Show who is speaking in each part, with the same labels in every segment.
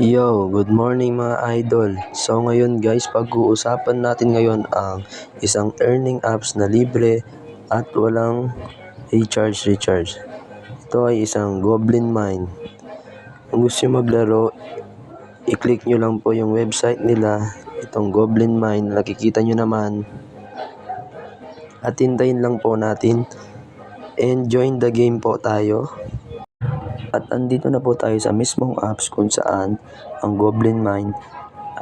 Speaker 1: Yo, good morning mga idol. So ngayon guys, pag-uusapan natin ngayon ang isang earning apps na libre at walang recharge. Ito ay isang Goblin Mine. Kung gusto nyo maglaro, i-click nyo lang po yung website nila, itong Goblin Mine, nakikita nyo naman. At hintayin lang po natin and join the game po tayo. At andito na po tayo sa mismong apps kung saan ang Goblin Mine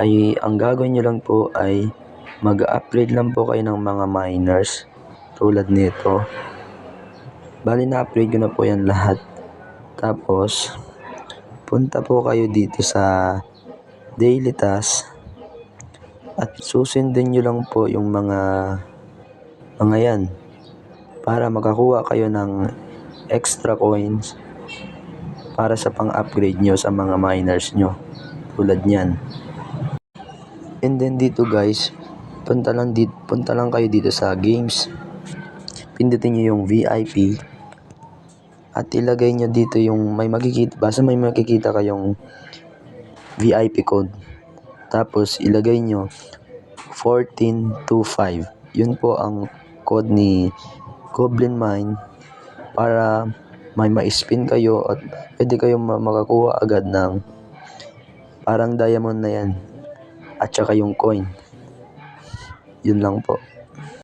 Speaker 1: ay ang gagawin nyo lang po ay mag-upgrade lang po kayo ng mga miners tulad nito. Bali na-upgrade ko na po yan lahat. Tapos punta po kayo dito sa daily task at susundin nyo lang po yung mga yan para makakuha kayo ng extra coins para sa pang-upgrade nyo sa mga miners nyo tulad nyan. And then dito guys, punta lang kayo dito sa games, pindutin nyo yung VIP at ilagay nyo dito yung may makikita kayong VIP code. Tapos ilagay nyo 1425. Yun po ang code ni Goblin Mine para may ma-spin kayo at pwede kayong makakuha agad ng parang diamond na yan at saka yung coin. Yun lang po.